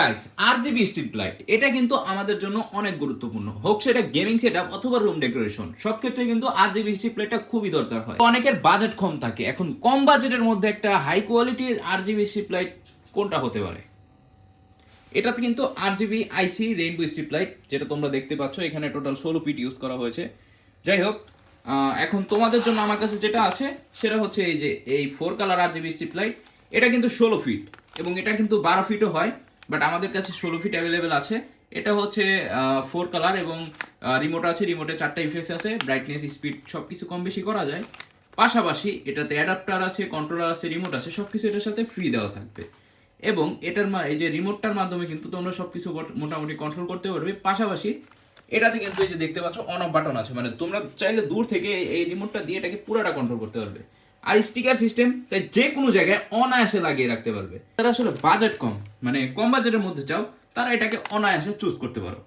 Guys, RGB strip light এটা কিন্তু আমাদের জন্য অনেক গুরুত্বপূর্ণ, হোক সেটা গেমিং সেটআপ অথবা রুম ডেকোরেশন, সব ক্ষেত্রে কিন্তু আরজিবি স্ট্রিপ লাইটটা খুবই দরকার হয়। অনেকের বাজেট কম থাকে, এখন কম বাজেটের মধ্যে একটা হাই কোয়ালিটির আরজিবি স্ট্রিপ লাইট কোনটা হতে পারে? এটাতে কিন্তু আরজিবি আইসি রেইনবো স্ট্রিপ লাইট, যেটা তোমরা দেখতে পাচ্ছ এখানে টোটাল 16 ফিট ইউজ করা হয়েছে। যাই হোক, এখন তোমাদের জন্য আমার কাছে যেটা আছে সেটা হচ্ছে এই যে এই 4 কালার আরজিবি স্ট্রিপ লাইট। এটা কিন্তু 16 ফিট এবং এটা কিন্তু 12 ফিটও হয়, বাট আমাদের কাছে 16 ফিট অ্যাভেলেবেল আছে। এটা হচ্ছে 4 কালার এবং রিমোট আছে, রিমোটে 4টা ইফেক্টস আছে, ব্রাইটনেস, স্পিড সব কিছু কম বেশি করা যায়। পাশাপাশি এটাতে অ্যাডাপ্টার আছে, কন্ট্রোলার আছে, রিমোট আছে, সব কিছু এটার সাথে ফ্রি দেওয়া থাকবে। এবং এটার এই যে রিমোটটার মাধ্যমে কিন্তু তোমরা সবকিছু মোটামুটি কন্ট্রোল করতে পারবে। পাশাপাশি এটাতে কিন্তু এই যে দেখতে পাচ্ছ অন অফ বাটন আছে, মানে তোমরা চাইলে দূর থেকে এই রিমোটটা দিয়ে এটাকে পুরোটা কন্ট্রোল করতে পারবে। আর স্টিকার সিস্টেম, তাই যে কোনো জায়গায় অনায়াসে লাগিয়ে রাখতে পারবে। যারা আসলে বাজেট কম, মানে কম বাজেটের মধ্যে চাও, তারা এটাকে অনায়াসে চুজ করতে পারো।